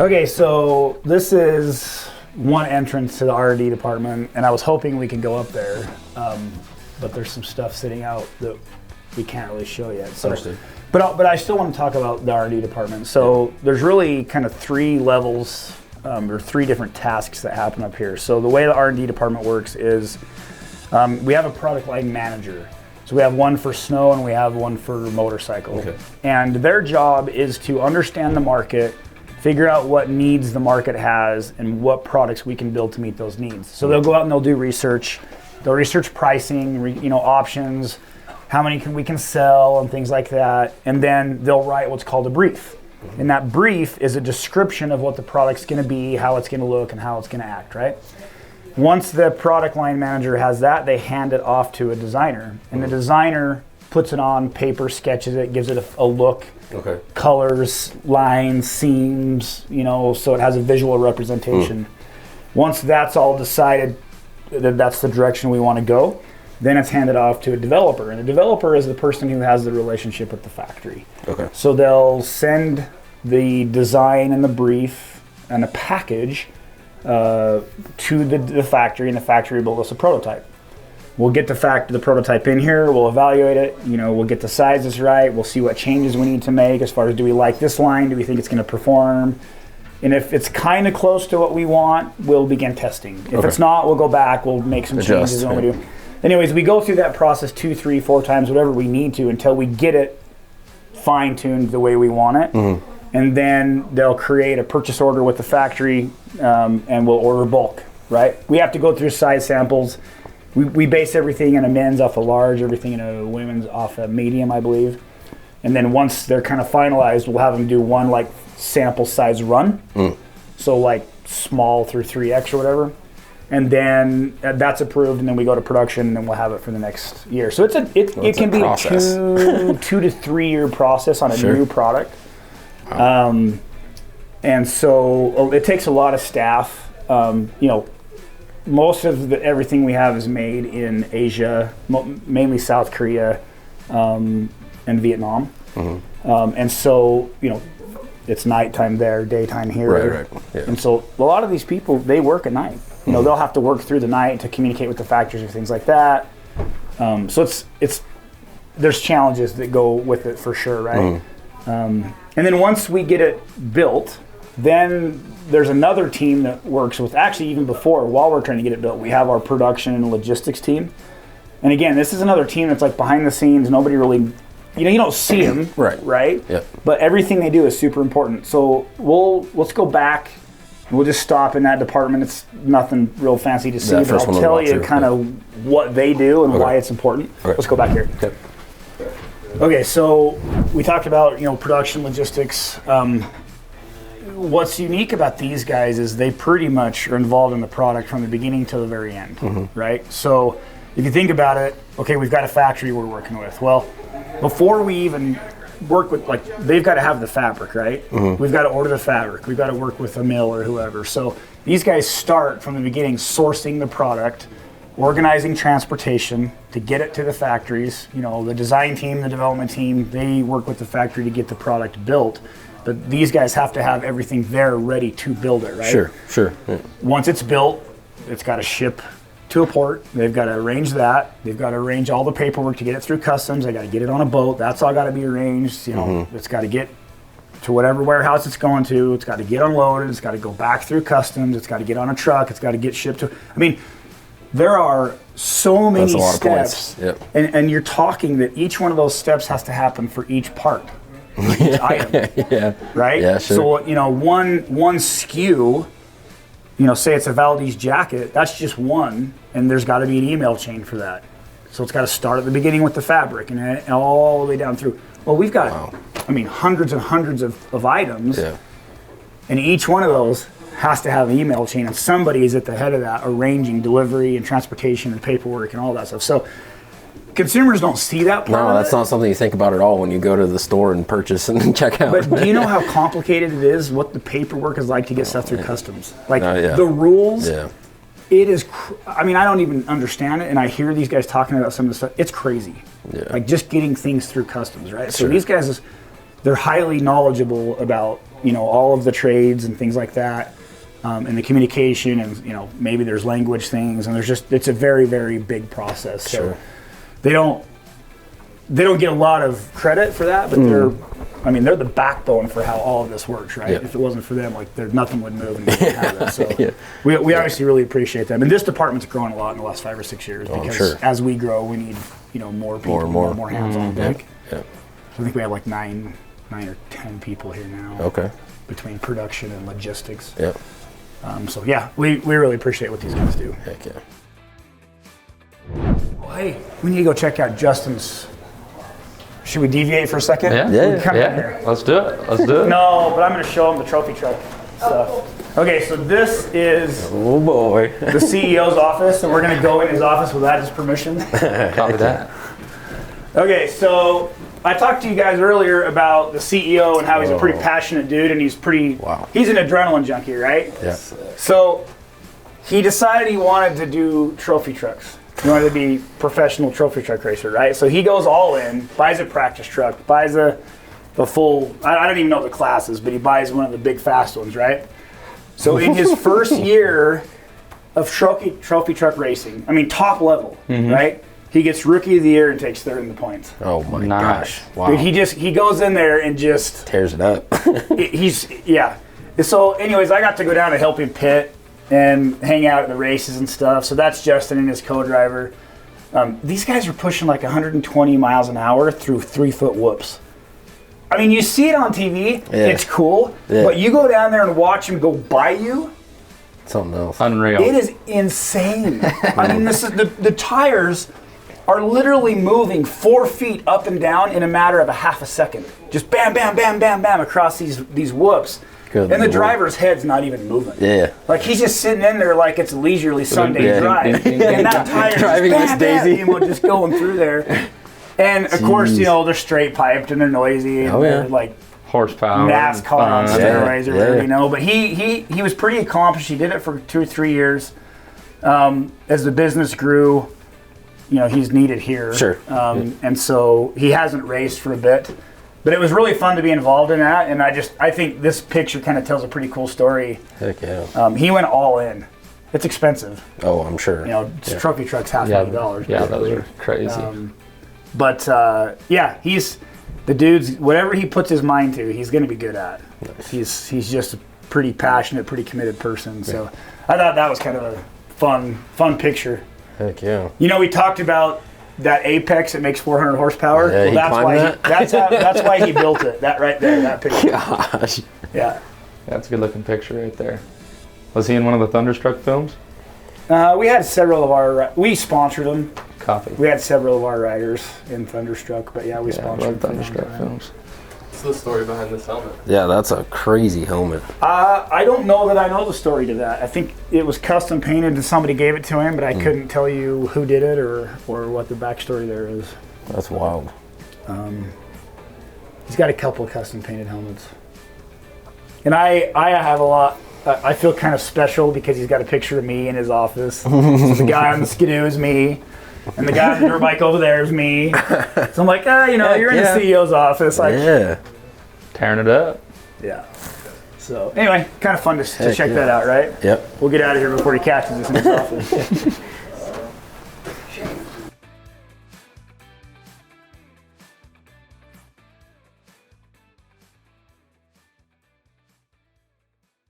Okay, so this is one entrance to the R&D department, and I was hoping we could go up there, but there's some stuff sitting out that we can't really show yet. So, Understood. But I still want to talk about the R&D department. So there's really kind of 3 levels or 3 different tasks that happen up here. So the way the R&D department works is we have a product line manager. So we have one for snow and we have one for motorcycle. Okay. And their job is to understand the market, figure out what needs the market has and what products we can build to meet those needs. So they'll go out and they'll do research. They'll research pricing, options, how many we can sell and things like that. And then they'll write what's called a brief. And that brief is a description of what the product's gonna be, how it's gonna look, and how it's gonna act, right? Once the product line manager has that, they hand it off to a designer. And the designer puts it on paper, sketches it, gives it a look, colors, lines, seams, so it has a visual representation. Once that's all decided that that's the direction we want to go, then it's handed off to a developer. And the developer is the person who has the relationship with the factory. Okay. So they'll send the design and the brief and a package to the factory, and the factory will build us a prototype. We'll get the prototype in here, we'll evaluate it, we'll get the sizes right, we'll see what changes we need to make as far as do we like this line, do we think it's going to perform, and if it's kind of close to what we want, we'll begin testing. If it's not, we'll go back, we'll make some changes in what we do. Anyways, we go through that process 2, 3, 4 times, whatever we need to, until we get it fine-tuned the way we want it. And then they'll create a purchase order with the factory, and we'll order bulk, right? We have to go through size samples. We base everything in a men's off a large, everything in a women's off a medium, I believe. And then once they're kind of finalized, we'll have them do one like sample size run. So like small through 3X or whatever. And then that's approved, and then we go to production, and then we'll have it for the next year. So it can be a 2 to 3 year process on a new product. And so it takes a lot of staff. Most of everything we have is made in Asia, mainly South Korea and Vietnam. And so, it's nighttime there, daytime here. Right. Yeah. And so a lot of these people, they work at night. They'll have to work through the night to communicate with the factories and things like that. So there's challenges that go with it for sure, right? And then once we get it built, then there's another team that works with, actually even before, while we're trying to get it built, we have our production and logistics team. And again, this is another team that's like behind the scenes, nobody really, you don't see them, right? Yep. But everything they do is super important. So let's go back, we'll just stop in that department. It's nothing real fancy to see, but I'll tell you kind of what they do and why it's important. Let's go back here. Okay, so we talked about, production, logistics. What's unique about these guys is they pretty much are involved in the product from the beginning to the very end, right? So if you think about it, okay, we've got a factory we're working with. Well, before we even work with, they've got to have the fabric, right? We've got to order the fabric. We've got to work with a mill or whoever. So these guys start from the beginning sourcing the product, organizing transportation to get it to the factories. The design team, the development team, they work with the factory to get the product built. But these guys have to have everything there ready to build it, right? Sure. Yeah. Once it's built, it's got to ship to a port. They've got to arrange that. They've got to arrange all the paperwork to get it through customs. They got to get it on a boat. That's all got to be arranged. It's got to get to whatever warehouse it's going to. It's got to get unloaded. It's got to go back through customs. It's got to get on a truck. It's got to get shipped to. There are so many steps. Yep. And you're talking that each one of those steps has to happen for each part. Each item, right? Yeah, sure. So one SKU, say it's a Valdez jacket, that's just one, and there's got to be an email chain for that. So it's got to start at the beginning with the fabric and all the way down through. Well, we've got, hundreds and hundreds of items, and each one of those has to have an email chain, and somebody is at the head of that, arranging delivery and transportation and paperwork and all that stuff. So consumers don't see that part. No, that's not something you think about at all when you go to the store and purchase and check out. But do you know how complicated it is, what the paperwork is like to get stuff through customs? The rules, it is, I don't even understand it, and I hear these guys talking about some of the stuff. It's crazy. Just getting things through customs, right? So these guys, they're highly knowledgeable about all of the trades and things like that, and the communication, and maybe there's language things, and it's a very, very big process. Sure. So they don't get a lot of credit for that, but they're the backbone for how all of this works, right? Yeah. If it wasn't for them, nothing would move and we wouldn't have it. So we obviously really appreciate them. And this department's grown a lot in the last 5 or 6 years because as we grow, we need more people, more hands on deck. Yeah. So I think we have 9 or 10 people here now. Okay. Between production and logistics. Yep. So yeah, we really appreciate what these guys do. Heck yeah. Well, hey, we need to go check out Justin's. Should we deviate for a second? Yeah. Let's do it. No, but I'm going to show him the trophy truck stuff. Okay, so this is Oh boy. the CEO's office, and we're going to go in his office without his permission. Copy that. Okay, so I talked to you guys earlier about the CEO and how he's a pretty passionate dude, and he's he's an adrenaline junkie, right? Yeah. So he decided he wanted to do trophy trucks. He wanted to be professional trophy truck racer, right? So he goes all in, buys a practice truck, buys the full, I don't even know the classes, but he buys one of the big fast ones, right? So in his first year of trophy truck racing, top level, right? He gets rookie of the year and takes third in the points. Oh my gosh. Wow. Dude, he goes in there and just tears it up. So anyways, I got to go down to help him pit and hang out at the races and stuff. So that's Justin and his co-driver. These guys are pushing 120 miles an hour through 3-foot whoops. You see it on TV, it's cool, but you go down there and watch them go by you. Something else. Unreal. It is insane. This is the tires are literally moving 4 feet up and down in a matter of a half a second. Just bam, bam, bam, bam, bam across these whoops. Good and the Lord. driver's head's not even moving. Yeah. He's just sitting in there like it's a leisurely Sunday drive. And that tire's driving just Miss Daisy. just going through there. And of course, they're straight piped and they're noisy and they're horsepower. NASCAR on steroids or whatever, But he was pretty accomplished. He did it for 2 or 3 years. As the business grew, he's needed here. Sure. And so he hasn't raced for a bit. But it was really fun to be involved in that, and I think this picture kind of tells a pretty cool story. Heck yeah. He went all in. It's expensive. Oh, I'm sure. Trophy trucks $500,000. Yeah, those are crazy. He's the dude's whatever he puts his mind to, he's going to be good at. Nice. He's just a pretty passionate, pretty committed person. So I thought that was kind of a fun picture. Heck yeah. We talked about that apex that makes 400 horsepower. Yeah, that's why he built it. That right there, that picture. Gosh. Yeah. That's a good looking picture right there. Was he in one of the Thunderstruck films? We had several of we sponsored them. Copy. We had several of our riders in Thunderstruck, but we sponsored Thunderstruck films. What's the story behind this helmet? Yeah, that's a crazy helmet. I don't know that I know the story to that. I think it was custom painted and somebody gave it to him, but I couldn't tell you who did it or what the backstory there is. That's wild. He's got a couple of custom painted helmets. And I have a lot. I feel kind of special because he's got a picture of me in his office. So the guy on the Skidoo is me. And the guy on the dirt bike over there is me. So I'm like, you're in the CEO's office. Tearing it up. Yeah. So anyway, kind of fun to check that out, right? Yep. We'll get out of here before he catches us in his office.